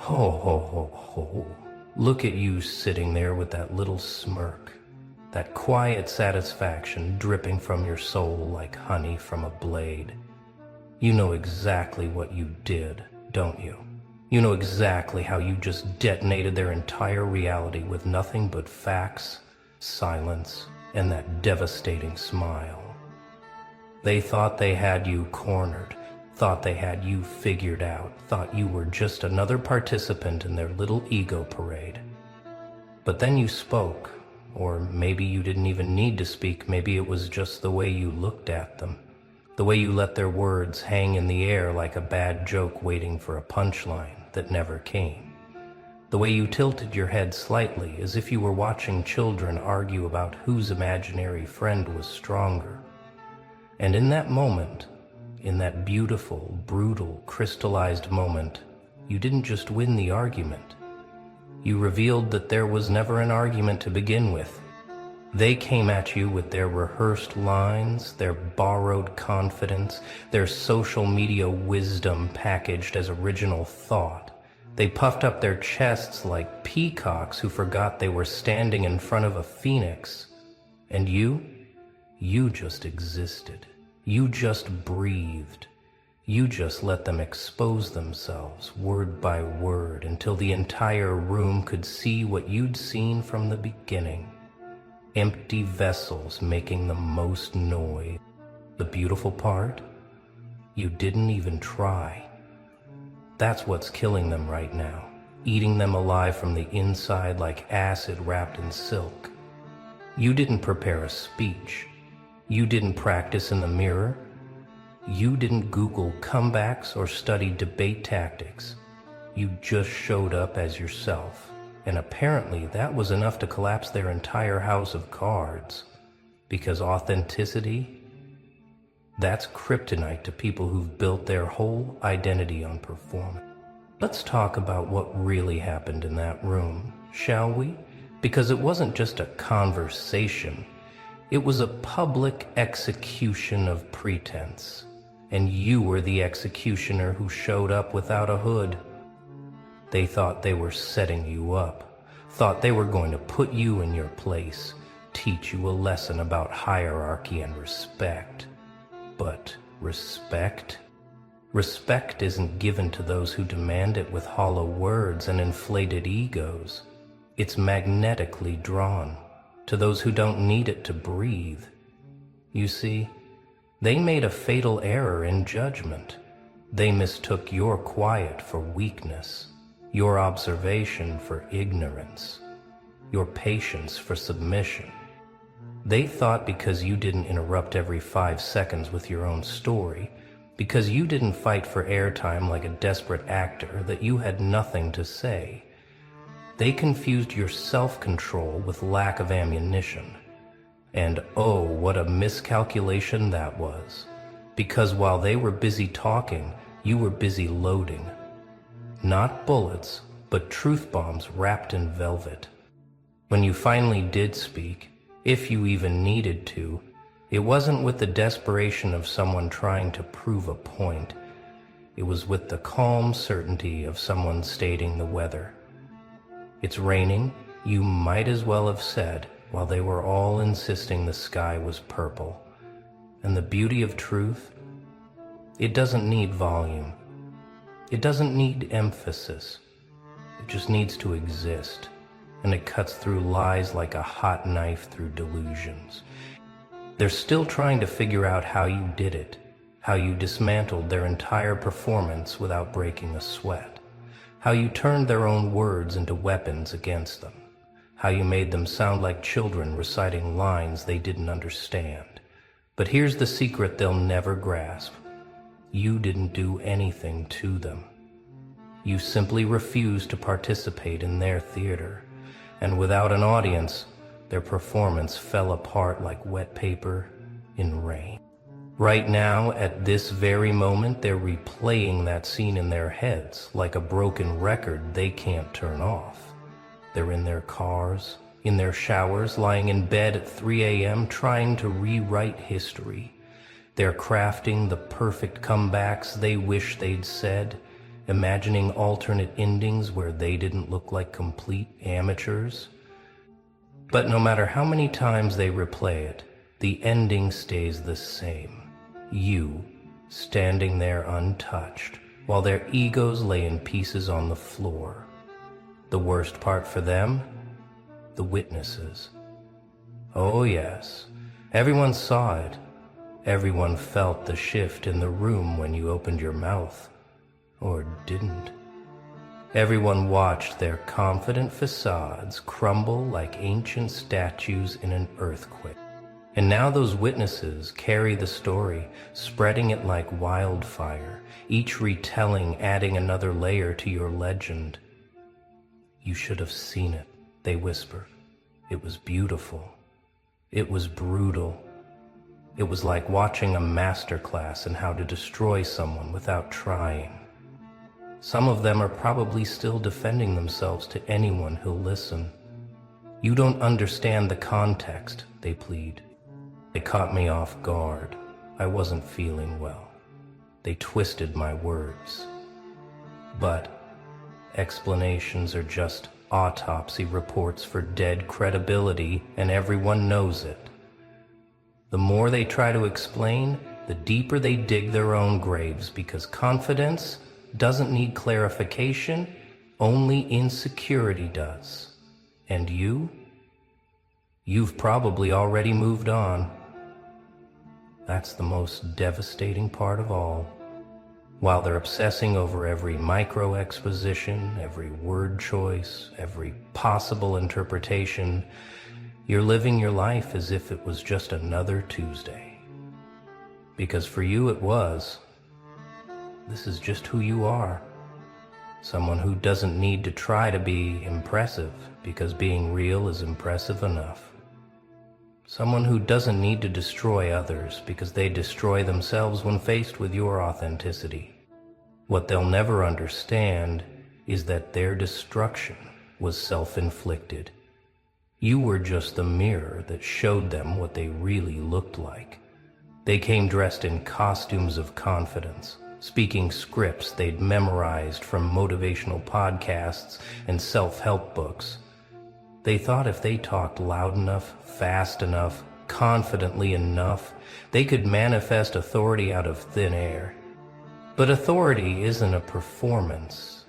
Ho, ho, ho, ho. Look at you sitting there with that little smirk, that quiet satisfaction dripping from your soul like honey from a blade. You know exactly what you did, don't you? You know exactly how you just detonated their entire reality with nothing but facts, silence, and that devastating smile. They thought they had you cornered, thought they had you figured out, thought you were just another participant in their little ego parade. But then you spoke, or maybe you didn't even need to speak, maybe it was just the way you looked at them, the way you let their words hang in the air like a bad joke waiting for a punchline that never came. The way you tilted your head slightly as if you were watching children argue about whose imaginary friend was stronger. And in that moment, in that beautiful, brutal, crystallized moment, you didn't just win the argument. You revealed that there was never an argument to begin with. They came at you with their rehearsed lines, their borrowed confidence, their social media wisdom packaged as original thought. They puffed up their chests like peacocks who forgot they were standing in front of a phoenix. And you just existed. You just breathed. You just let them expose themselves word by word until the entire room could see what you'd seen from the beginning. Empty vessels making the most noise. The beautiful part? You didn't even try. That's what's killing them right now, eating them alive from the inside like acid wrapped in silk. You didn't prepare a speech. You didn't practice in the mirror. You didn't Google comebacks or study debate tactics. You just showed up as yourself. And apparently that was enough to collapse their entire house of cards. Because authenticity, that's kryptonite to people who've built their whole identity on performance. Let's talk about what really happened in that room, shall we? Because it wasn't just a conversation. It was a public execution of pretense. And you were the executioner who showed up without a hood. They thought they were setting you up, thought they were going to put you in your place, teach you a lesson about hierarchy and respect. But respect? Respect isn't given to those who demand it with hollow words and inflated egos. It's magnetically drawn to those who don't need it to breathe. You see, they made a fatal error in judgment. They mistook your quiet for weakness, your observation for ignorance, your patience for submission. They thought because you didn't interrupt every 5 seconds with your own story, because you didn't fight for airtime like a desperate actor, that you had nothing to say. They confused your self-control with lack of ammunition. And oh, what a miscalculation that was. Because while they were busy talking, you were busy loading. Not bullets, but truth bombs wrapped in velvet. When you finally did speak, if you even needed to, it wasn't with the desperation of someone trying to prove a point. It was with the calm certainty of someone stating the weather. It's raining, you might as well have said, while they were all insisting the sky was purple. And the beauty of truth? It doesn't need volume. It doesn't need emphasis. It just needs to exist. And it cuts through lies like a hot knife through delusions. They're still trying to figure out how you did it, how you dismantled their entire performance without breaking a sweat. How you turned their own words into weapons against them. How you made them sound like children reciting lines they didn't understand. But here's the secret they'll never grasp. You didn't do anything to them. You simply refused to participate in their theater. And without an audience, their performance fell apart like wet paper in rain. Right now, at this very moment, they're replaying that scene in their heads like a broken record they can't turn off. They're in their cars, in their showers, lying in bed at 3 a.m. trying to rewrite history. They're crafting the perfect comebacks they wish they'd said, imagining alternate endings where they didn't look like complete amateurs. But no matter how many times they replay it, the ending stays the same. You, standing there untouched, while their egos lay in pieces on the floor. The worst part for them? The witnesses. Oh yes, everyone saw it. Everyone felt the shift in the room when you opened your mouth. Or didn't. Everyone watched their confident facades crumble like ancient statues in an earthquake. And now those witnesses carry the story, spreading it like wildfire, each retelling adding another layer to your legend. You should have seen it, they whisper. It was beautiful. It was brutal. It was like watching a masterclass in how to destroy someone without trying. Some of them are probably still defending themselves to anyone who'll listen. You don't understand the context, they plead. They caught me off guard. I wasn't feeling well. They twisted my words. But explanations are just autopsy reports for dead credibility, and everyone knows it. The more they try to explain, the deeper they dig their own graves, because confidence doesn't need clarification, only insecurity does. And you've probably already moved on. That's the most devastating part of all. While they're obsessing over every micro-exposition, every word choice, every possible interpretation, you're living your life as if it was just another Tuesday. Because for you it was. This is just who you are. Someone who doesn't need to try to be impressive, because being real is impressive enough. Someone who doesn't need to destroy others, because they destroy themselves when faced with your authenticity. What they'll never understand is that their destruction was self-inflicted. You were just the mirror that showed them what they really looked like. They came dressed in costumes of confidence, speaking scripts they'd memorized from motivational podcasts and self-help books. They thought if they talked loud enough, fast enough, confidently enough, they could manifest authority out of thin air. But authority isn't a performance.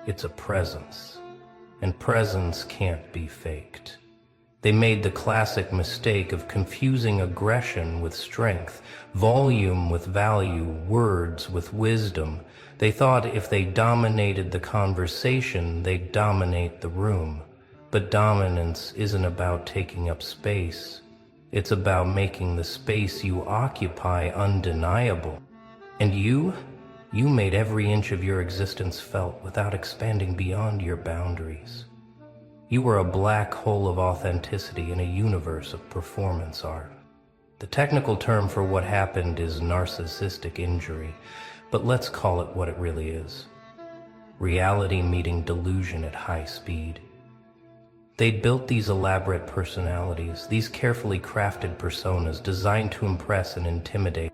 It's a presence. And presence can't be faked. They made the classic mistake of confusing aggression with strength, volume with value, words with wisdom. They thought if they dominated the conversation, they'd dominate the room. But dominance isn't about taking up space. It's about making the space you occupy undeniable. And you made every inch of your existence felt without expanding beyond your boundaries. You were a black hole of authenticity in a universe of performance art. The technical term for what happened is narcissistic injury, but let's call it what it really is. Reality meeting delusion at high speed. They'd built these elaborate personalities, these carefully crafted personas designed to impress and intimidate.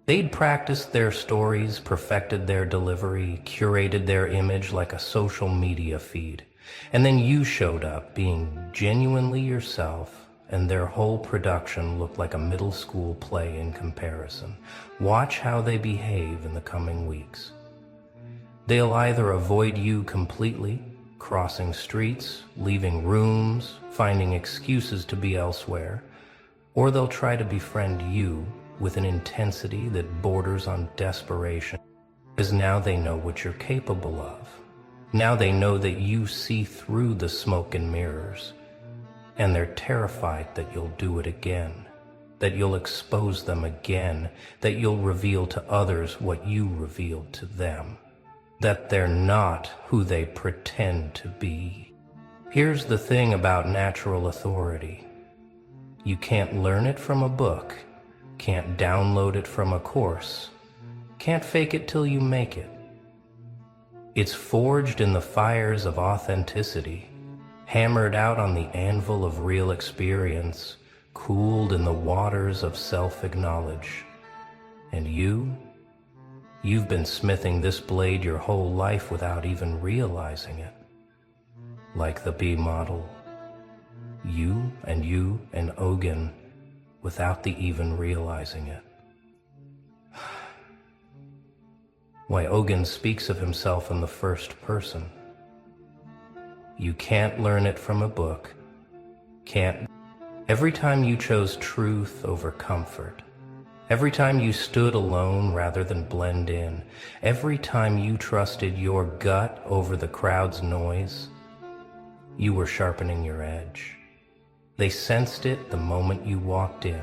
They'd practiced their stories, perfected their delivery, curated their image like a social media feed. And then you showed up being genuinely yourself, and their whole production looked like a middle school play in comparison. Watch how they behave in the coming weeks. They'll either avoid you completely, crossing streets, leaving rooms, finding excuses to be elsewhere, or they'll try to befriend you with an intensity that borders on desperation, because now they know what you're capable of. Now they know that you see through the smoke and mirrors, and they're terrified that you'll do it again, that you'll expose them again, that you'll reveal to others what you revealed to them, that they're not who they pretend to be. Here's the thing about natural authority. You can't learn it from a book, can't download it from a course, can't fake it till you make it. It's forged in the fires of authenticity, hammered out on the anvil of real experience, cooled in the waters of self-acknowledge. And You've been smithing this blade your whole life without even realizing it. Like the B model. You and Ogun without the even realizing it. Why, Ogun speaks of himself in the first person. You can't learn it from a book. Can't. Every time you chose truth over comfort, every time you stood alone rather than blend in, every time you trusted your gut over the crowd's noise, you were sharpening your edge. They sensed it the moment you walked in,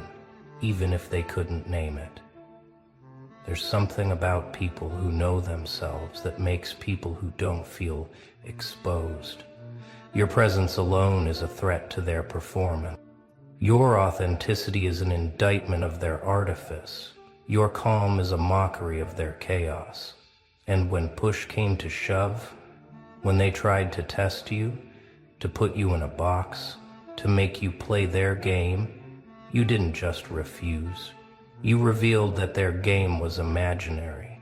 even if they couldn't name it. There's something about people who know themselves that makes people who don't feel exposed. Your presence alone is a threat to their performance. Your authenticity is an indictment of their artifice. Your calm is a mockery of their chaos. And when push came to shove, when they tried to test you, to put you in a box, to make you play their game, you didn't just refuse. You revealed that their game was imaginary.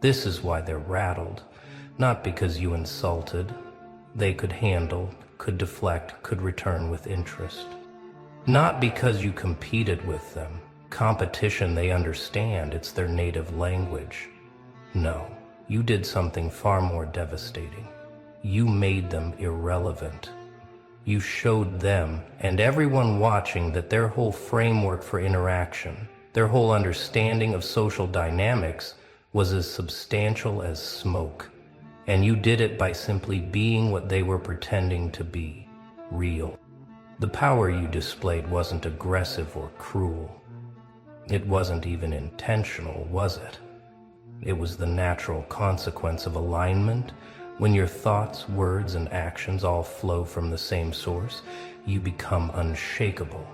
This is why they're rattled, not because you insulted. They could handle, could deflect, could return with interest. Not because you competed with them. Competition they understand, it's their native language. No, you did something far more devastating. You made them irrelevant. You showed them and everyone watching that their whole framework for interaction, their whole understanding of social dynamics was as substantial as smoke. And you did it by simply being what they were pretending to be, real. The power you displayed wasn't aggressive or cruel. It wasn't even intentional, was it? It was the natural consequence of alignment. When your thoughts, words, and actions all flow from the same source, you become unshakable.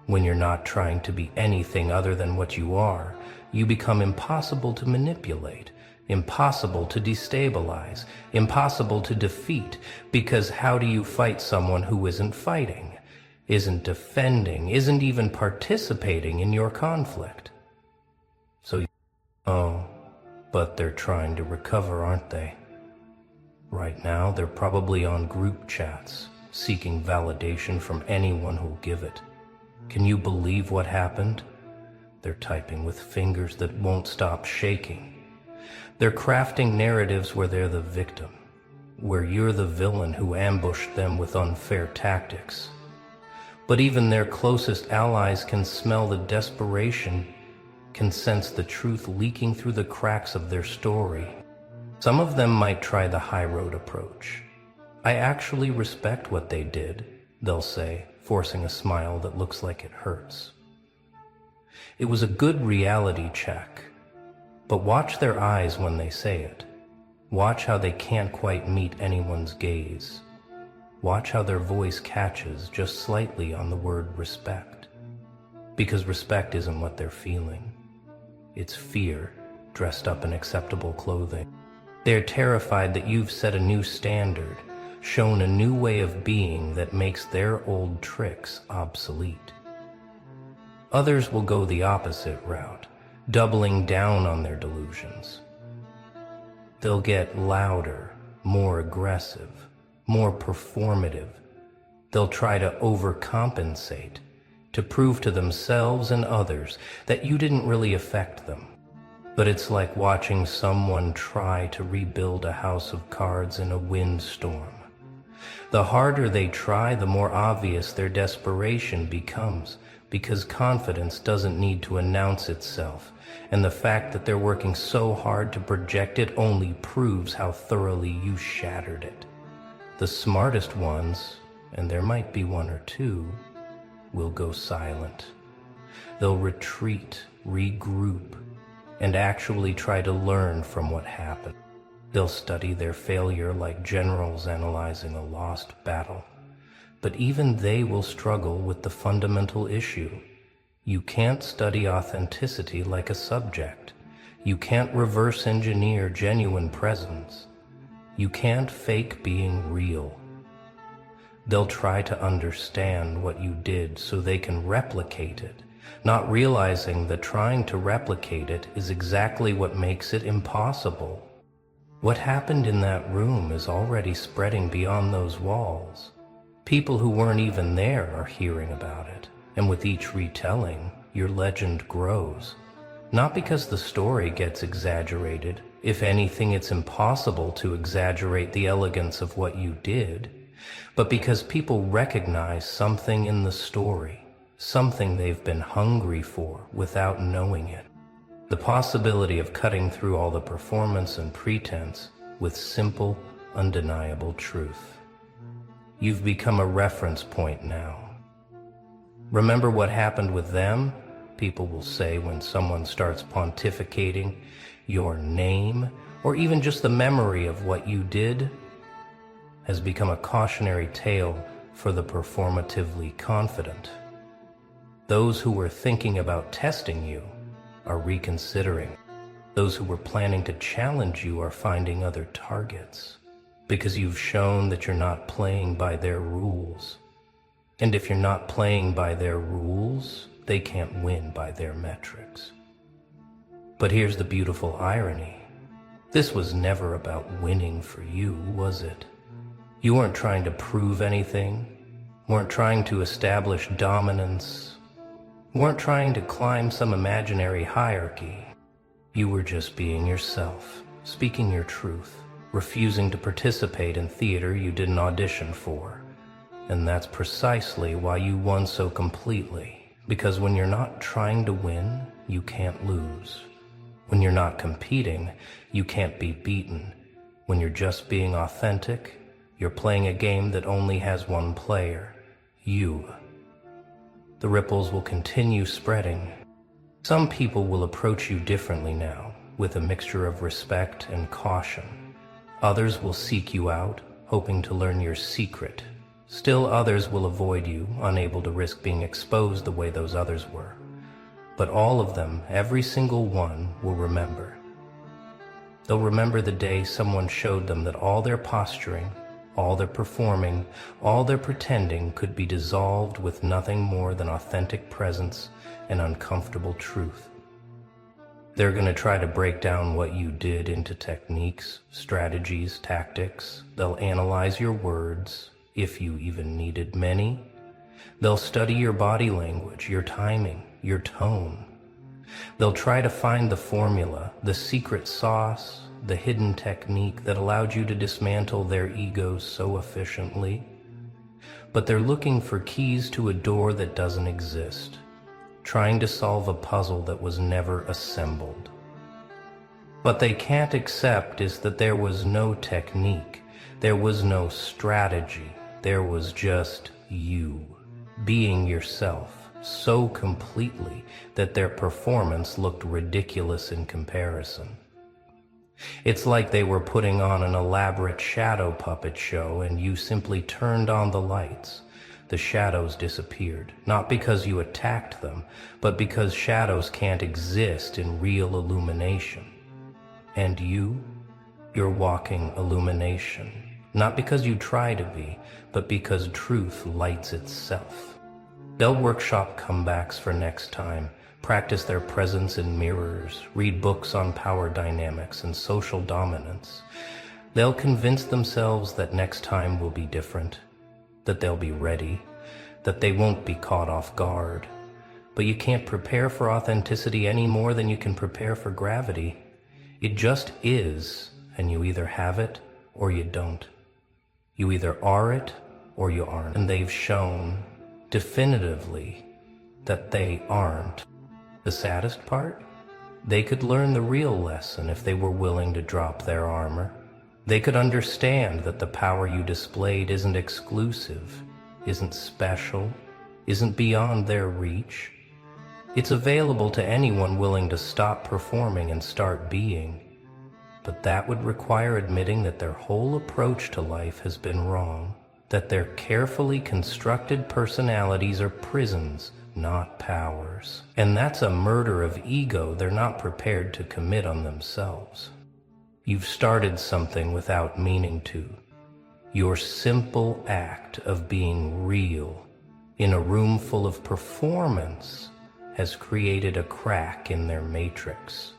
When you're not trying to be anything other than what you are, you become impossible to manipulate, impossible to destabilize, impossible to defeat, because how do you fight someone who isn't fighting, isn't defending, isn't even participating in your conflict? So, oh, but they're trying to recover, aren't they? Right now, they're probably on group chats, seeking validation from anyone who'll give it. Can you believe what happened? They're typing with fingers that won't stop shaking. They're crafting narratives where they're the victim, where you're the villain who ambushed them with unfair tactics. But even their closest allies can smell the desperation, can sense the truth leaking through the cracks of their story. Some of them might try the high road approach. I actually respect what they did, they'll say, forcing a smile that looks like it hurts. It was a good reality check. But watch their eyes when they say it. Watch how they can't quite meet anyone's gaze. Watch how their voice catches just slightly on the word respect. Because respect isn't what they're feeling. It's fear, dressed up in acceptable clothing. They're terrified that you've set a new standard, shown a new way of being that makes their old tricks obsolete. Others will go the opposite route, doubling down on their delusions. They'll get louder, more aggressive, more performative. They'll try to overcompensate, to prove to themselves and others that you didn't really affect them. But it's like watching someone try to rebuild a house of cards in a windstorm. The harder they try, the more obvious their desperation becomes, because confidence doesn't need to announce itself, and the fact that they're working so hard to project it only proves how thoroughly you shattered it. The smartest ones, and there might be one or two, will go silent. They'll retreat, regroup, and actually try to learn from what happened. They'll study their failure like generals analyzing a lost battle. But even they will struggle with the fundamental issue. You can't study authenticity like a subject. You can't reverse engineer genuine presence. You can't fake being real. They'll try to understand what you did so they can replicate it, not realizing that trying to replicate it is exactly what makes it impossible. What happened in that room is already spreading beyond those walls. People who weren't even there are hearing about it, and with each retelling, your legend grows. Not because the story gets exaggerated. If anything, it's impossible to exaggerate the elegance of what you did, but because people recognize something in the story, something they've been hungry for without knowing it. The possibility of cutting through all the performance and pretense with simple, undeniable truth. You've become a reference point now. Remember what happened with them? People will say when someone starts pontificating your name, or even just the memory of what you did, has become a cautionary tale for the performatively confident. Those who were thinking about testing you are reconsidering. Those who were planning to challenge you are finding other targets, because you've shown that you're not playing by their rules. And if you're not playing by their rules, they can't win by their metrics. But here's the beautiful irony. This was never about winning for you, was it? You weren't trying to prove anything, weren't trying to establish dominance, weren't trying to climb some imaginary hierarchy. You were just being yourself, speaking your truth, refusing to participate in theater you didn't audition for. And that's precisely why you won so completely. Because when you're not trying to win, you can't lose. When you're not competing, you can't be beaten. When you're just being authentic, you're playing a game that only has one player, you. The ripples will continue spreading. Some people will approach you differently now, with a mixture of respect and caution. Others will seek you out, hoping to learn your secret. Still others will avoid you, unable to risk being exposed the way those others were. But all of them, every single one, will remember. They'll remember the day someone showed them that all their posturing, all their performing, all their pretending could be dissolved with nothing more than authentic presence and uncomfortable truth. They're going to try to break down what you did into techniques, strategies, tactics. They'll analyze your words, if you even needed many. They'll study your body language, your timing, your tone. They'll try to find the formula, the secret sauce, the hidden technique that allowed you to dismantle their egos so efficiently. But they're looking for keys to a door that doesn't exist, trying to solve a puzzle that was never assembled. What they can't accept is that there was no technique, there was no strategy, there was just you, being yourself so completely that their performance looked ridiculous in comparison. It's like they were putting on an elaborate shadow puppet show and you simply turned on the lights. The shadows disappeared, not because you attacked them, but because shadows can't exist in real illumination. And you're walking illumination, not because you try to be, but because truth lights itself. They'll workshop comebacks for next time, practice their presence in mirrors, read books on power dynamics and social dominance. They'll convince themselves that next time will be different, that they'll be ready, that they won't be caught off guard. But you can't prepare for authenticity any more than you can prepare for gravity. It just is, and you either have it or you don't. You either are it or you aren't. And they've shown definitively that they aren't. The saddest part? They could learn the real lesson if they were willing to drop their armor. They could understand that the power you displayed isn't exclusive, isn't special, isn't beyond their reach. It's available to anyone willing to stop performing and start being. But that would require admitting that their whole approach to life has been wrong, that their carefully constructed personalities are prisons, not powers. And that's a murder of ego they're not prepared to commit on themselves. You've started something without meaning to. Your simple act of being real in a room full of performance has created a crack in their matrix.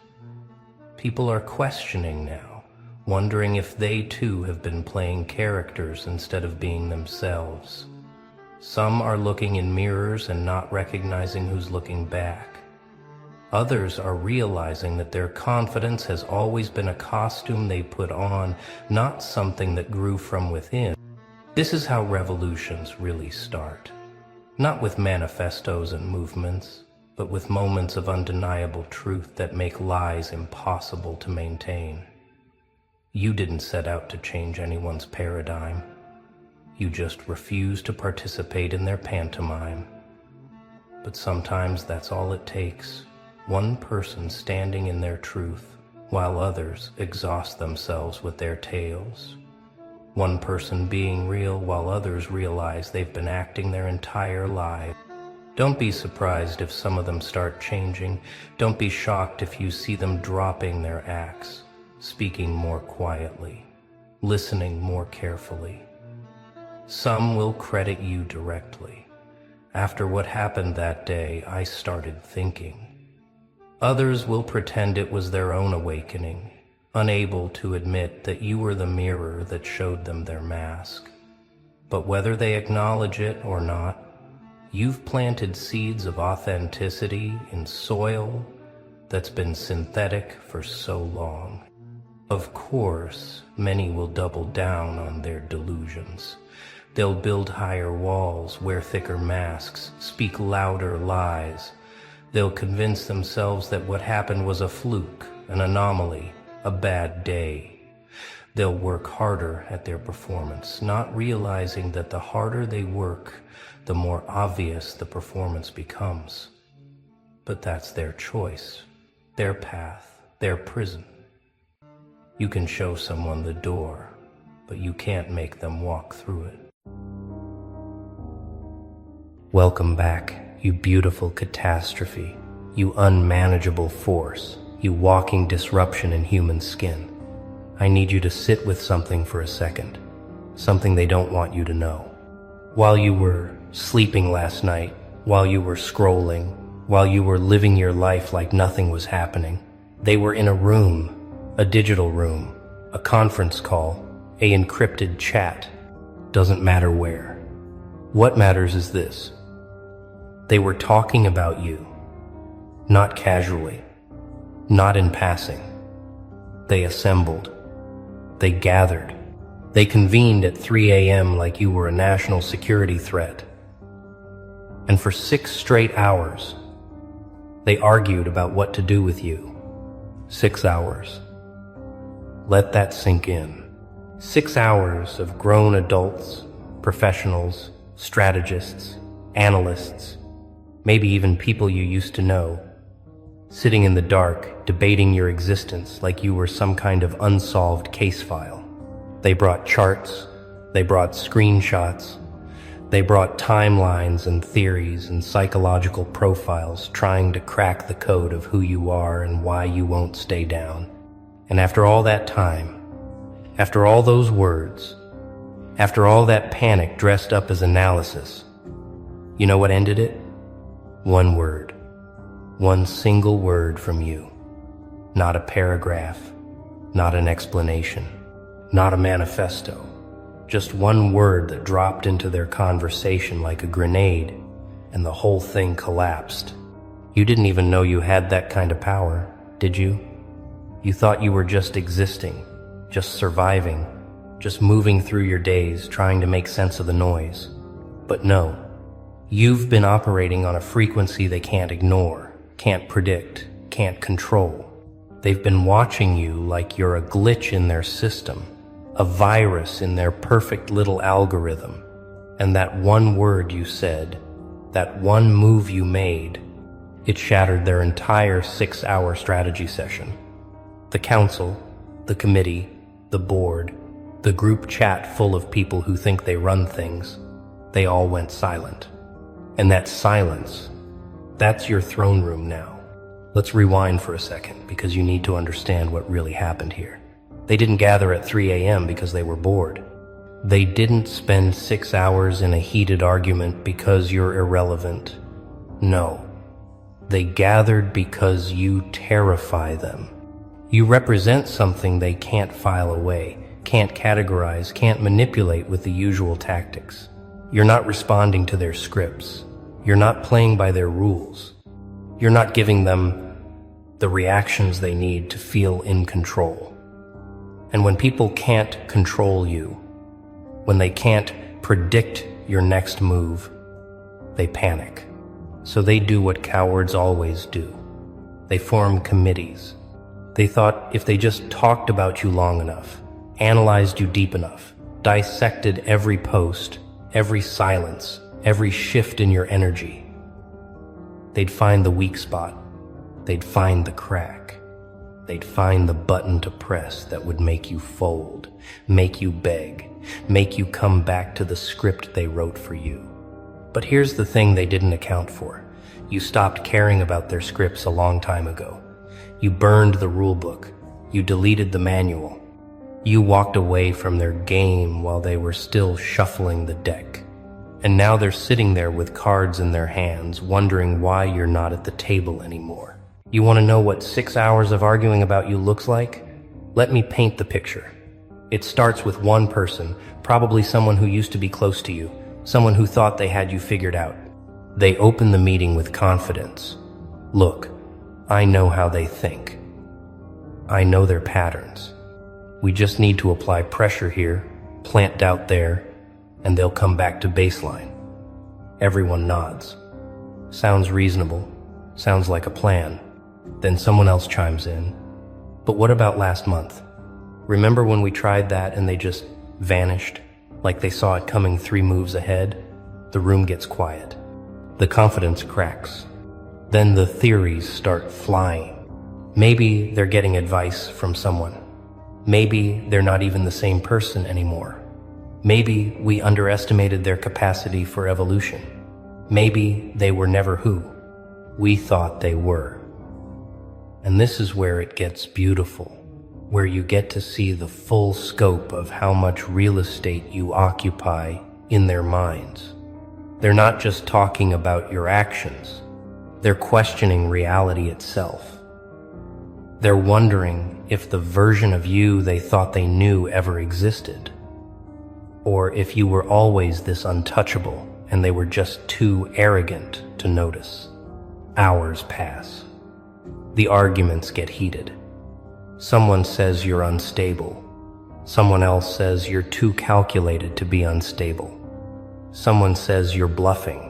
People are questioning now, wondering if they too have been playing characters instead of being themselves. Some are looking in mirrors and not recognizing who's looking back. Others are realizing that their confidence has always been a costume they put on, not something that grew from within. This is how revolutions really start. Not with manifestos and movements, but with moments of undeniable truth that make lies impossible to maintain. You didn't set out to change anyone's paradigm. You just refuse to participate in their pantomime. But sometimes that's all it takes. One person standing in their truth, while others exhaust themselves with their tales. One person being real while others realize they've been acting their entire lives. Don't be surprised if some of them start changing. Don't be shocked if you see them dropping their acts, speaking more quietly, listening more carefully. Some will credit you directly. After what happened that day, I started thinking. Others will pretend it was their own awakening, unable to admit that you were the mirror that showed them their mask. But whether they acknowledge it or not, you've planted seeds of authenticity in soil that's been synthetic for so long. Of course, many will double down on their delusions. They'll build higher walls, wear thicker masks, speak louder lies. They'll convince themselves that what happened was a fluke, an anomaly, a bad day. They'll work harder at their performance, not realizing that the harder they work, the more obvious the performance becomes. But that's their choice, their path, their prison. You can show someone the door, but you can't make them walk through it. Welcome back, you beautiful catastrophe, you unmanageable force, you walking disruption in human skin. I need you to sit with something for a second, something they don't want you to know. While you were sleeping last night, while you were scrolling, while you were living your life like nothing was happening, they were in a room, a digital room, a conference call, a encrypted chat. Doesn't matter where. What matters is this. They were talking about you, not casually, not in passing. They assembled. They gathered. They convened at 3 a.m. like you were a national security threat. And for 6 straight hours, they argued about what to do with you. 6 hours. Let that sink in. 6 hours of grown adults, professionals, strategists, analysts, maybe even people you used to know, sitting in the dark, debating your existence like you were some kind of unsolved case file. They brought charts, they brought screenshots, they brought timelines and theories and psychological profiles trying to crack the code of who you are and why you won't stay down. And after all that time, after all those words, after all that panic dressed up as analysis, you know what ended it? One word. One single word from you. Not a paragraph, not an explanation, not a manifesto. Just one word that dropped into their conversation like a grenade, and the whole thing collapsed. You didn't even know you had that kind of power, did you? You thought you were just existing, just surviving, just moving through your days, trying to make sense of the noise. But no. You've been operating on a frequency they can't ignore, can't predict, can't control. They've been watching you like you're a glitch in their system, a virus in their perfect little algorithm. And that one word you said, that one move you made, it shattered their entire 6-hour strategy session. The council, the committee, the board, the group chat full of people who think they run things, they all went silent. And that silence, that's your throne room now. Let's rewind for a second because you need to understand what really happened here. They didn't gather at 3 a.m. because they were bored. They didn't spend 6 hours in a heated argument because you're irrelevant. No. They gathered because you terrify them. You represent something they can't file away, can't categorize, can't manipulate with the usual tactics. You're not responding to their scripts. You're not playing by their rules. You're not giving them the reactions they need to feel in control. And when people can't control you, when they can't predict your next move, they panic. So they do what cowards always do. They form committees. They thought if they just talked about you long enough, analyzed you deep enough, dissected every post, every silence, every shift in your energy, they'd find the weak spot. They'd find the crack. They'd find the button to press that would make you fold, make you beg, make you come back to the script they wrote for you. But here's the thing they didn't account for. You stopped caring about their scripts a long time ago. You burned the rule book. You deleted the manual. You walked away from their game while they were still shuffling the deck. And now they're sitting there with cards in their hands, wondering why you're not at the table anymore. You want to know what 6 hours of arguing about you looks like? Let me paint the picture. It starts with one person, probably someone who used to be close to you, someone who thought they had you figured out. They open the meeting with confidence. Look, I know how they think. I know their patterns. We just need to apply pressure here, plant doubt there, and they'll come back to baseline. Everyone nods. Sounds reasonable. Sounds like a plan. Then someone else chimes in. But what about last month? Remember when we tried that and they just vanished, like they saw it coming 3 moves ahead? The room gets quiet. The confidence cracks. Then the theories start flying. Maybe they're getting advice from someone. Maybe they're not even the same person anymore. Maybe we underestimated their capacity for evolution. Maybe they were never who we thought they were. And this is where it gets beautiful, where you get to see the full scope of how much real estate you occupy in their minds. They're not just talking about your actions. They're questioning reality itself. They're wondering if the version of you they thought they knew ever existed, or if you were always this untouchable and they were just too arrogant to notice. Hours pass. The arguments get heated. Someone says you're unstable. Someone else says you're too calculated to be unstable. Someone says you're bluffing.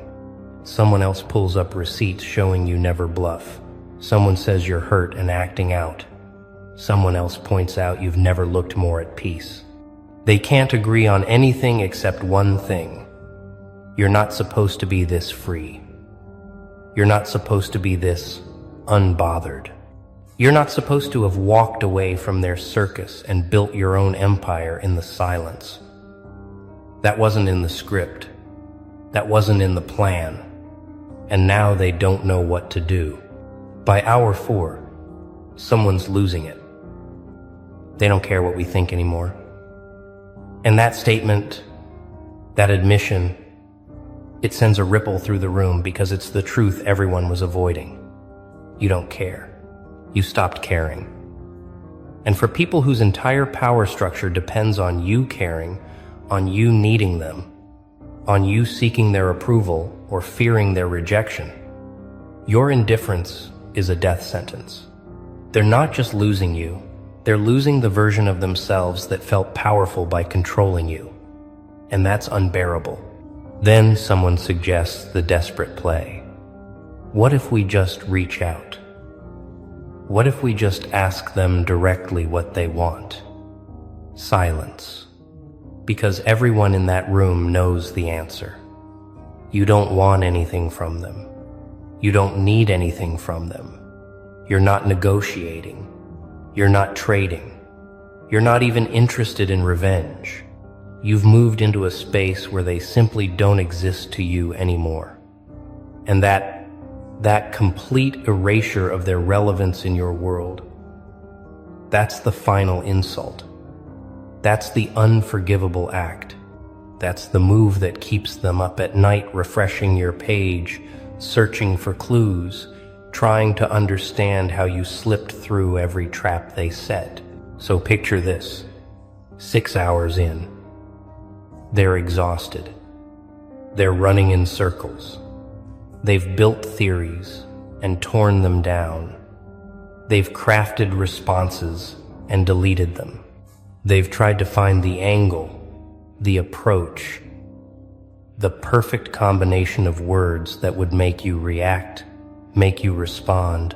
Someone else pulls up receipts showing you never bluff. Someone says you're hurt and acting out. Someone else points out you've never looked more at peace. They can't agree on anything except one thing. You're not supposed to be this free. You're not supposed to be this unbothered. You're not supposed to have walked away from their circus and built your own empire in the silence. That wasn't in the script. That wasn't in the plan. And now they don't know what to do. By hour 4, someone's losing it. They don't care what we think anymore. And that statement, that admission, it sends a ripple through the room because it's the truth everyone was avoiding. You don't care. You stopped caring. And for people whose entire power structure depends on you caring, on you needing them, on you seeking their approval or fearing their rejection, your indifference is a death sentence. They're not just losing you, they're losing the version of themselves that felt powerful by controlling you. And that's unbearable. Then someone suggests the desperate play. What if we just reach out? What if we just ask them directly what they want? Silence. Because everyone in that room knows the answer. You don't want anything from them. You don't need anything from them. You're not negotiating. You're not trading. You're not even interested in revenge. You've moved into a space where they simply don't exist to you anymore. And that complete erasure of their relevance in your world, that's the final insult. That's the unforgivable act. That's the move that keeps them up at night refreshing your page, searching for clues, trying to understand how you slipped through every trap they set. So picture this, 6 hours in. They're exhausted. They're running in circles. They've built theories and torn them down. They've crafted responses and deleted them. They've tried to find the angle, the approach, the perfect combination of words that would make you react, make you respond,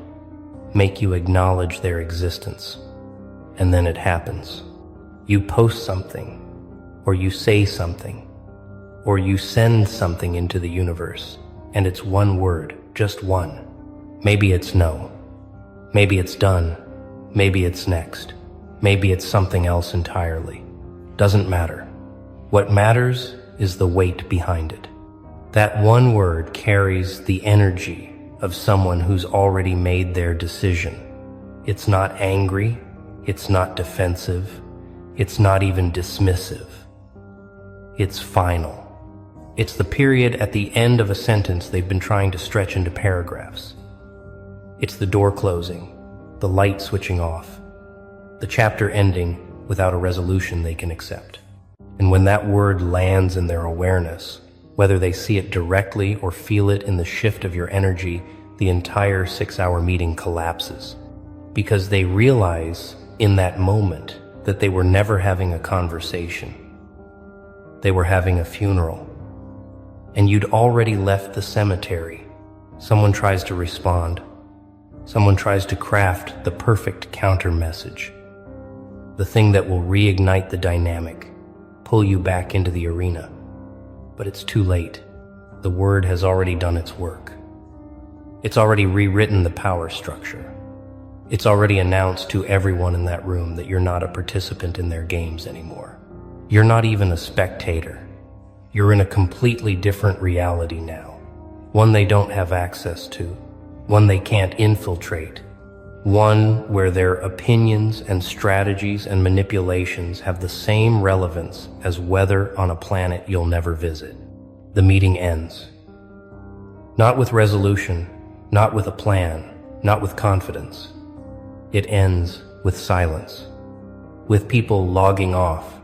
make you acknowledge their existence. And then it happens. You post something, or you say something, or you send something into the universe, and it's one word, just one. Maybe it's no. Maybe it's done. Maybe it's next. Maybe it's something else entirely. Doesn't matter. What matters is the weight behind it. That one word carries the energy of someone who's already made their decision. It's not angry. It's not defensive. It's not even dismissive. It's final. It's the period at the end of a sentence they've been trying to stretch into paragraphs. It's the door closing, the light switching off, the chapter ending without a resolution they can accept. And when that word lands in their awareness, whether they see it directly or feel it in the shift of your energy, the entire 6-hour meeting collapses. Because they realize in that moment that they were never having a conversation. They were having a funeral. And you'd already left the cemetery. Someone tries to respond. Someone tries to craft the perfect counter message. The thing that will reignite the dynamic, pull you back into the arena. But it's too late. The word has already done its work. It's already rewritten the power structure. It's already announced to everyone in that room that you're not a participant in their games anymore. You're not even a spectator. You're in a completely different reality now. One they don't have access to. One they can't infiltrate. One where their opinions and strategies and manipulations have the same relevance as weather on a planet you'll never visit. The meeting ends. Not with resolution, not with a plan, not with confidence. It ends with silence, with people logging off,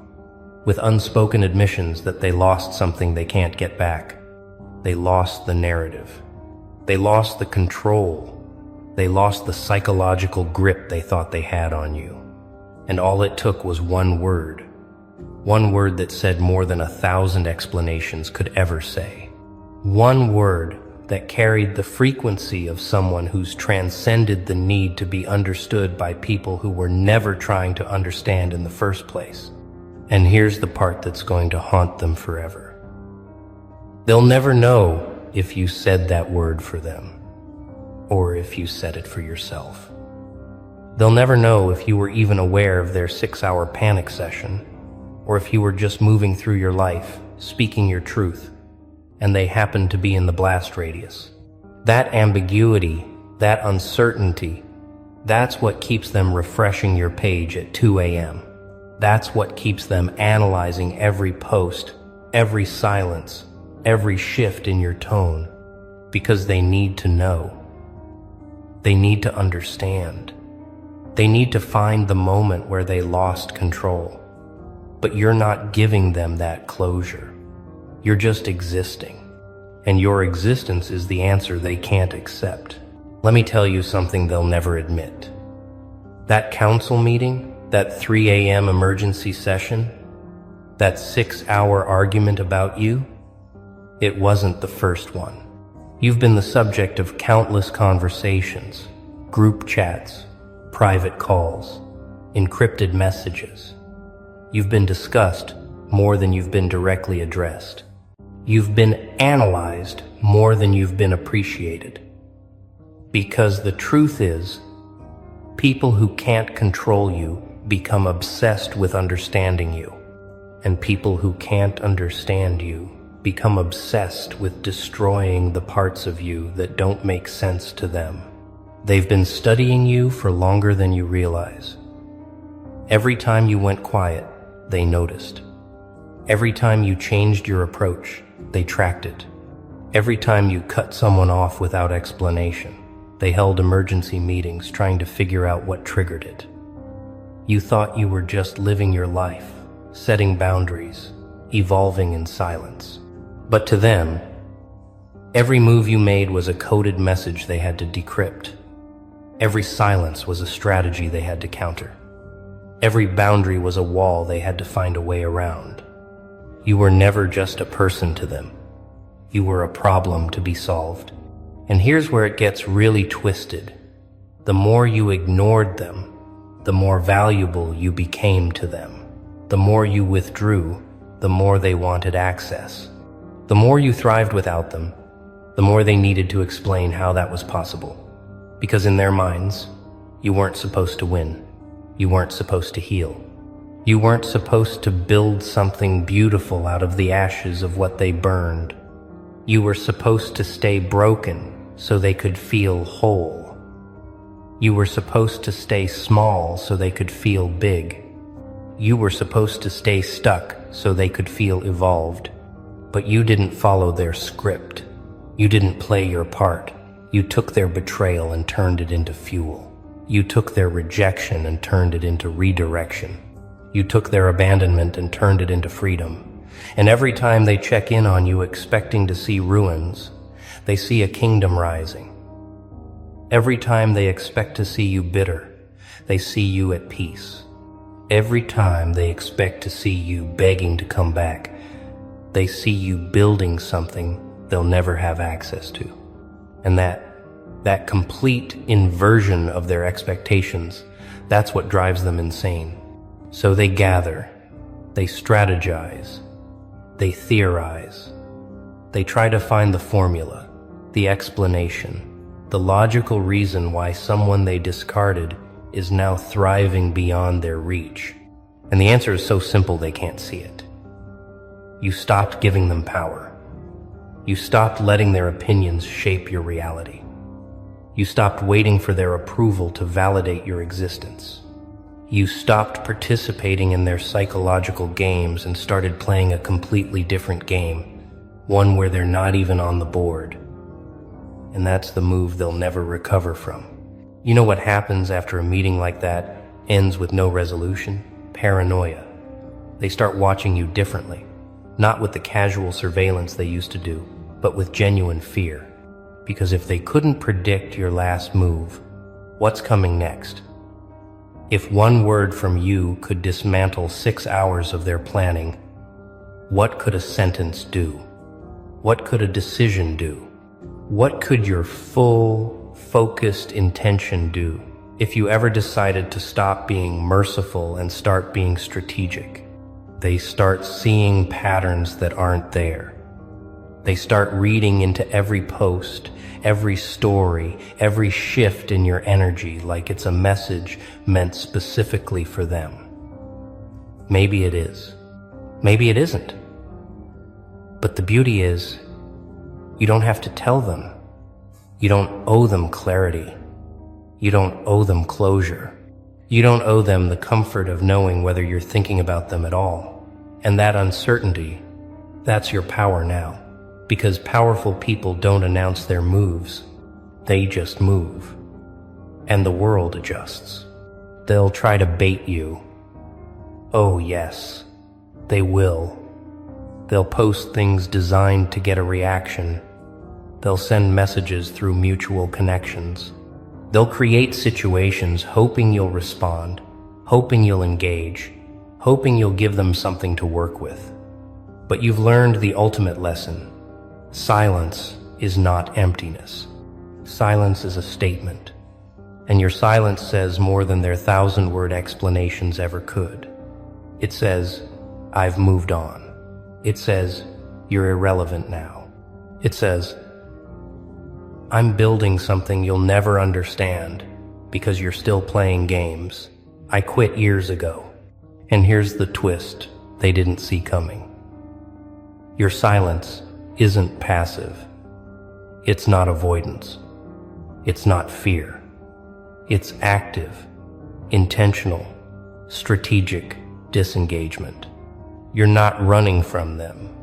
with unspoken admissions that they lost something they can't get back. They lost the narrative. They lost the control. They lost the psychological grip they thought they had on you. And all it took was one word that said more than 1,000 explanations could ever say. One word that carried the frequency of someone who's transcended the need to be understood by people who were never trying to understand in the first place. And here's the part that's going to haunt them forever. They'll never know if you said that word for them, or if you said it for yourself. They'll never know if you were even aware of their 6-hour panic session, or if you were just moving through your life, speaking your truth, and they happened to be in the blast radius. That ambiguity, that uncertainty, that's what keeps them refreshing your page at 2 a.m. That's what keeps them analyzing every post, every silence, every shift in your tone, because they need to know. They need to understand. They need to find the moment where they lost control. But you're not giving them that closure. You're just existing. And your existence is the answer they can't accept. Let me tell you something they'll never admit. That council meeting, that 3 a.m. emergency session, that 6-hour argument about you, it wasn't the first one. You've been the subject of countless conversations, group chats, private calls, encrypted messages. You've been discussed more than you've been directly addressed. You've been analyzed more than you've been appreciated. Because the truth is, people who can't control you become obsessed with understanding you, and people who can't understand you become obsessed with destroying the parts of you that don't make sense to them. They've been studying you for longer than you realize. Every time you went quiet, they noticed. Every time you changed your approach, they tracked it. Every time you cut someone off without explanation, They held emergency meetings trying to figure out what triggered it. You thought you were just living your life, setting boundaries, evolving in silence. But to them, every move you made was a coded message they had to decrypt. Every silence was a strategy they had to counter. Every boundary was a wall they had to find a way around. You were never just a person to them. You were a problem to be solved. And here's where it gets really twisted. The more you ignored them, the more valuable you became to them. The more you withdrew, the more they wanted access. The more you thrived without them, the more they needed to explain how that was possible. Because in their minds, you weren't supposed to win. You weren't supposed to heal. You weren't supposed to build something beautiful out of the ashes of what they burned. You were supposed to stay broken so they could feel whole. You were supposed to stay small so they could feel big. You were supposed to stay stuck so they could feel evolved. But you didn't follow their script. You didn't play your part. You took their betrayal and turned it into fuel. You took their rejection and turned it into redirection. You took their abandonment and turned it into freedom. And every time they check in on you expecting to see ruins, they see a kingdom rising. Every time they expect to see you bitter, they see you at peace. Every time they expect to see you begging to come back, they see you building something they'll never have access to. And that complete inversion of their expectations, that's what drives them insane. So they gather, they strategize, they theorize. They try to find the formula, the explanation, the logical reason why someone they discarded is now thriving beyond their reach. And the answer is so simple they can't see it. You stopped giving them power. You stopped letting their opinions shape your reality. You stopped waiting for their approval to validate your existence. You stopped participating in their psychological games and started playing a completely different game, one where they're not even on the board. And that's the move they'll never recover from. You know what happens after a meeting like that ends with no resolution? Paranoia. They start watching you differently, not with the casual surveillance they used to do, but with genuine fear. Because if they couldn't predict your last move, what's coming next? If one word from you could dismantle 6 hours of their planning, what could a sentence do? What could a decision do? What could your full, focused intention do if you ever decided to stop being merciful and start being strategic? They start seeing patterns that aren't there. They start reading into every post, every story, every shift in your energy like it's a message meant specifically for them. Maybe it is. Maybe it isn't. But the beauty is, you don't have to tell them. You don't owe them clarity. You don't owe them closure. You don't owe them the comfort of knowing whether you're thinking about them at all. And that uncertainty, that's your power now. Because powerful people don't announce their moves. They just move. And the world adjusts. They'll try to bait you. Oh yes, they will. They'll post things designed to get a reaction. They'll send messages through mutual connections. They'll create situations hoping you'll respond, hoping you'll engage, hoping you'll give them something to work with. But you've learned the ultimate lesson. Silence is not emptiness. Silence is a statement. And your silence says more than their 1,000-word explanations ever could. It says, I've moved on. It says, you're irrelevant now. It says, I'm building something you'll never understand because you're still playing games. I quit years ago. And here's the twist they didn't see coming. Your silence isn't passive. It's not avoidance. It's not fear. It's active, intentional, strategic disengagement. You're not running from them.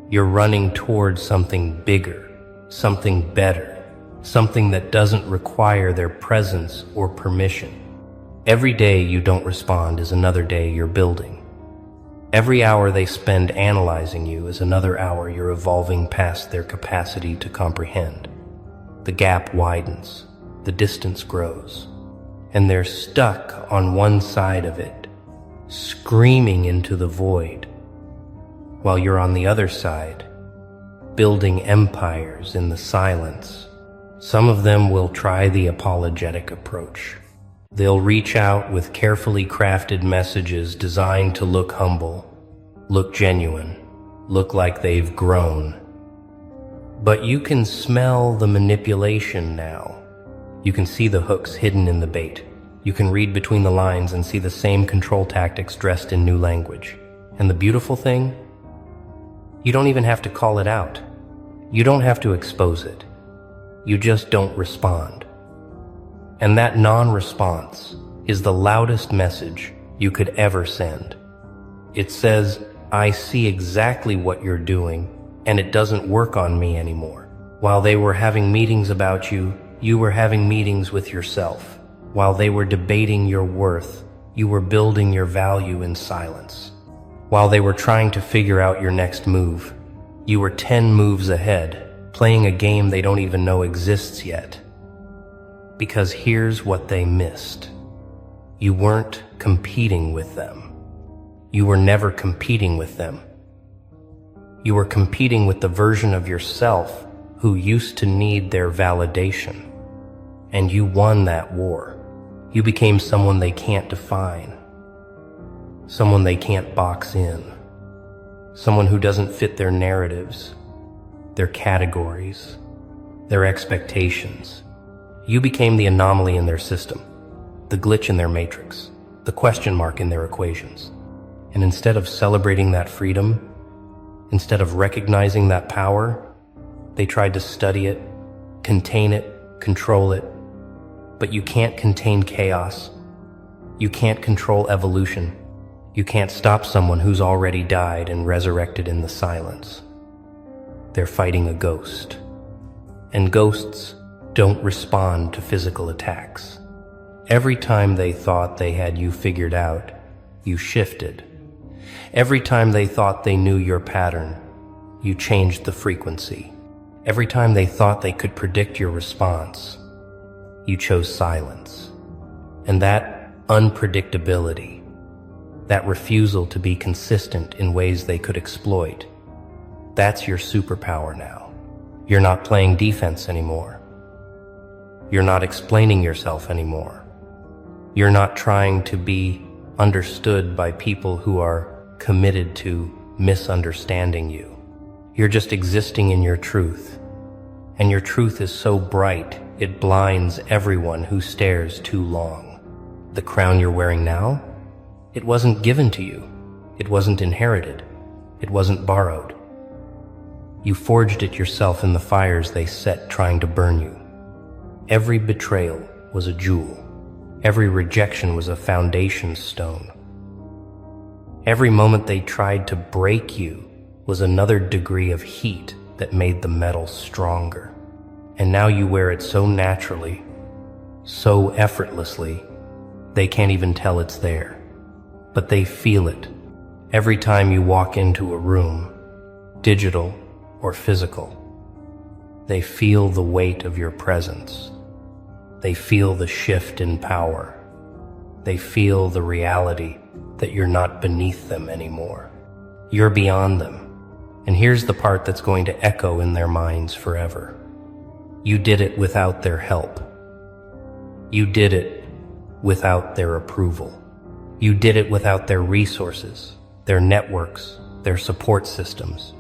You're running towards something bigger, something better, something that doesn't require their presence or permission. Every day you don't respond is another day you're building. Every hour they spend analyzing you is another hour you're evolving past their capacity to comprehend. The gap widens, the distance grows, and they're stuck on one side of it, screaming into the void, while you're on the other side, building empires in the silence. Some of them will try the apologetic approach. They'll reach out with carefully crafted messages designed to look humble, look genuine, look like they've grown. But you can smell the manipulation now. You can see the hooks hidden in the bait. You can read between the lines and see the same control tactics dressed in new language. And the beautiful thing? You don't even have to call it out. You don't have to expose it. You just don't respond. And that non-response is the loudest message you could ever send. It says, I see exactly what you're doing, and it doesn't work on me anymore. While they were having meetings about you, you were having meetings with yourself. While they were debating your worth, you were building your value in silence. While they were trying to figure out your next move, you were 10 moves ahead, playing a game they don't even know exists yet. Because here's what they missed. You weren't competing with them. You were never competing with them. You were competing with the version of yourself who used to need their validation. And you won that war. You became someone they can't define. Someone they can't box in. Someone who doesn't fit their narratives, their categories, their expectations. You became the anomaly in their system, the glitch in their matrix, the question mark in their equations. And instead of celebrating that freedom, instead of recognizing that power, they tried to study it, contain it, control it. But you can't contain chaos. You can't control evolution. You can't stop someone who's already died and resurrected in the silence. They're fighting a ghost. And ghosts don't respond to physical attacks. Every time they thought they had you figured out, you shifted. Every time they thought they knew your pattern, you changed the frequency. Every time they thought they could predict your response, you chose silence. And that unpredictability, that refusal to be consistent in ways they could exploit, that's your superpower now. You're not playing defense anymore. You're not explaining yourself anymore. You're not trying to be understood by people who are committed to misunderstanding you. You're just existing in your truth. And your truth is so bright, it blinds everyone who stares too long. The crown you're wearing now? It wasn't given to you. It wasn't inherited. It wasn't borrowed. You forged it yourself in the fires they set trying to burn you. Every betrayal was a jewel. Every rejection was a foundation stone. Every moment they tried to break you was another degree of heat that made the metal stronger. And now you wear it so naturally, so effortlessly, they can't even tell it's there. But they feel it every time you walk into a room, digital or physical. They feel the weight of your presence. They feel the shift in power. They feel the reality that you're not beneath them anymore. You're beyond them. And here's the part that's going to echo in their minds forever. You did it without their help. You did it without their approval. You did it without their resources, their networks, their support systems.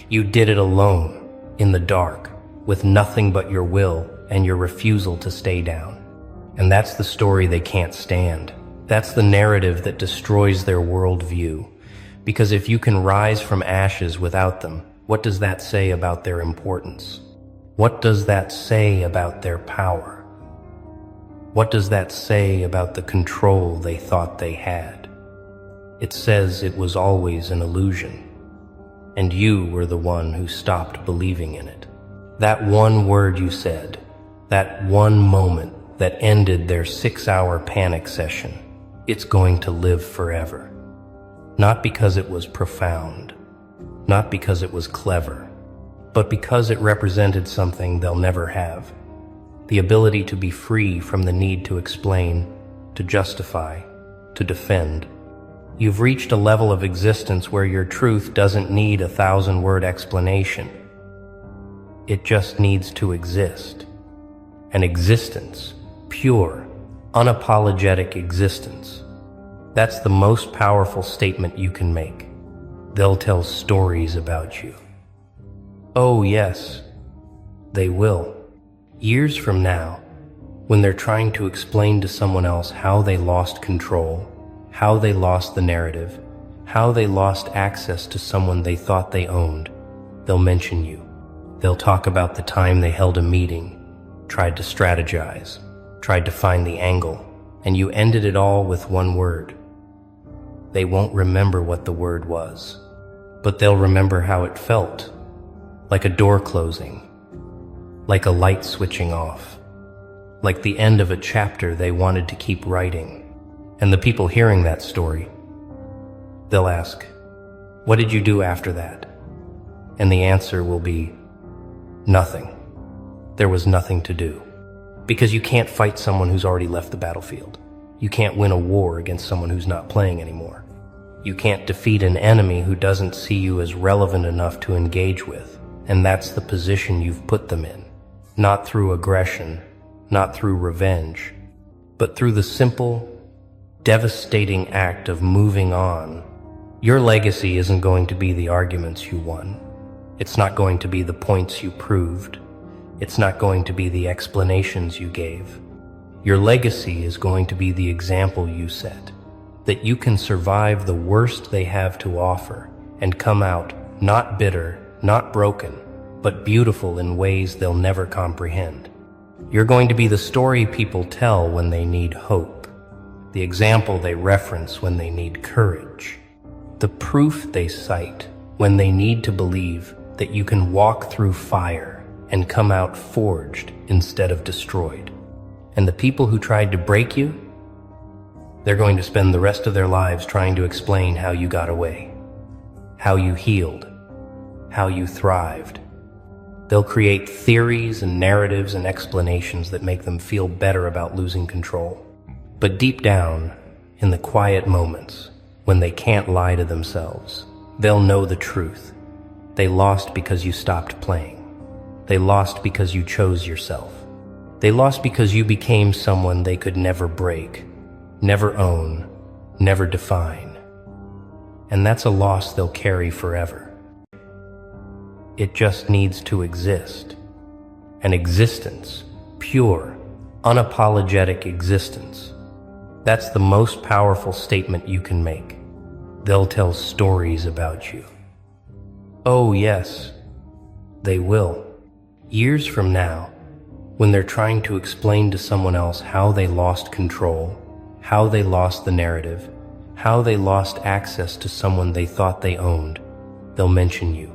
You did it alone, in the dark, with nothing but your will and your refusal to stay down. And that's the story they can't stand. That's the narrative that destroys their worldview. Because if you can rise from ashes without them, what does that say about their importance? What does that say about their power? What does that say about the control they thought they had? It says it was always an illusion, and you were the one who stopped believing in it. That one word you said, That one moment that ended their 6-hour panic session, it's going to live forever. Not because it was profound, not because it was clever, but because it represented something they'll never have. The ability to be free from the need to explain, to justify, to defend. You've reached a level of existence where your truth doesn't need 1,000-word explanation. It just needs to exist. An existence, pure, unapologetic existence. That's the most powerful statement you can make. They'll tell stories about you. Oh yes, they will. Years from now, when they're trying to explain to someone else how they lost control, how they lost the narrative, how they lost access to someone they thought they owned, they'll mention you. They'll talk about the time they held a meeting, tried to strategize, tried to find the angle, and you ended it all with one word. They won't remember what the word was, but they'll remember how it felt, like a door closing, like a light switching off, like the end of a chapter they wanted to keep writing. And the people hearing that story, they'll ask, "What did you do after that?" And the answer will be, "Nothing. There was nothing to do." Because you can't fight someone who's already left the battlefield. You can't win a war against someone who's not playing anymore. You can't defeat an enemy who doesn't see you as relevant enough to engage with. And that's the position you've put them in. Not through aggression, not through revenge, but through the simple, devastating act of moving on. Your legacy isn't going to be the arguments you won. It's not going to be the points you proved. It's not going to be the explanations you gave. Your legacy is going to be the example you set, that you can survive the worst they have to offer and come out not bitter, not broken, but beautiful in ways they'll never comprehend. You're going to be the story people tell when they need hope, the example they reference when they need courage, the proof they cite when they need to believe that you can walk through fire and come out forged instead of destroyed. And the people who tried to break you, they're going to spend the rest of their lives trying to explain how you got away, how you healed, how you thrived. They'll create theories and narratives and explanations that make them feel better about losing control. But deep down, in the quiet moments, when they can't lie to themselves, they'll know the truth. They lost because you stopped playing. They lost because you chose yourself. They lost because you became someone they could never break, never own, never define. And that's a loss they'll carry forever. It just needs to exist. An existence, pure, unapologetic existence. That's the most powerful statement you can make. They'll tell stories about you. Oh yes, they will. Years from now, when they're trying to explain to someone else how they lost control, how they lost the narrative, how they lost access to someone they thought they owned, they'll mention you.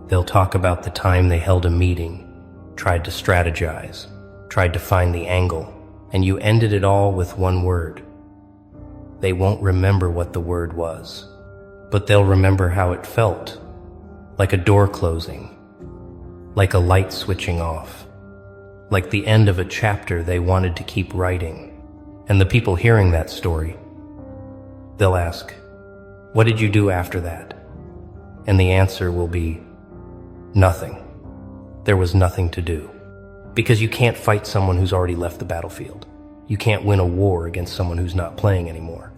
They'll talk about the time they held a meeting, tried to strategize, tried to find the angle, and you ended it all with one word. They won't remember what the word was, but they'll remember how it felt, like a door closing, like a light switching off, like the end of a chapter they wanted to keep writing. And the people hearing that story, they'll ask, "What did you do after that?" And the answer will be, "Nothing. There was nothing to do." Because you can't fight someone who's already left the battlefield. You can't win a war against someone who's not playing anymore.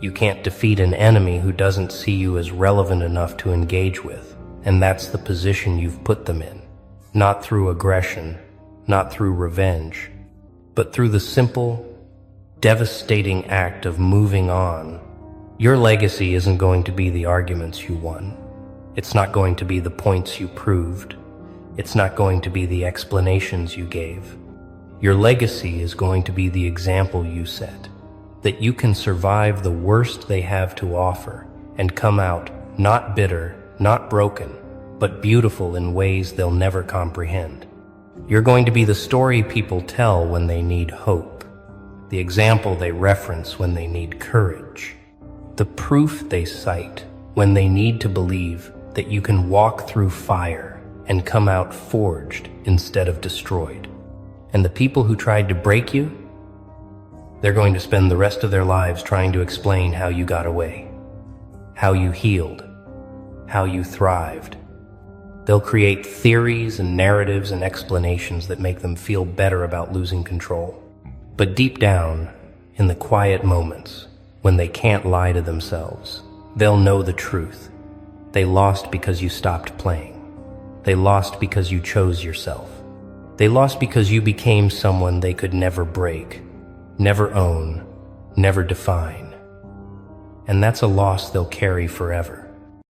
You can't defeat an enemy who doesn't see you as relevant enough to engage with. And that's the position you've put them in. Not through aggression, not through revenge, but through the simple, devastating act of moving on. Your legacy isn't going to be the arguments you won. It's not going to be the points you proved. It's not going to be the explanations you gave. Your legacy is going to be the example you set, that you can survive the worst they have to offer and come out not bitter, not broken, but beautiful in ways they'll never comprehend. You're going to be the story people tell when they need hope, the example they reference when they need courage, the proof they cite when they need to believe that you can walk through fire and come out forged instead of destroyed. And the people who tried to break you, they're going to spend the rest of their lives trying to explain how you got away, how you healed, how you thrived. They'll create theories and narratives and explanations that make them feel better about losing control. But deep down, in the quiet moments, when they can't lie to themselves, they'll know the truth. They lost because you stopped playing. They lost because you chose yourself. They lost because you became someone they could never break, never own, never define. And that's a loss they'll carry forever.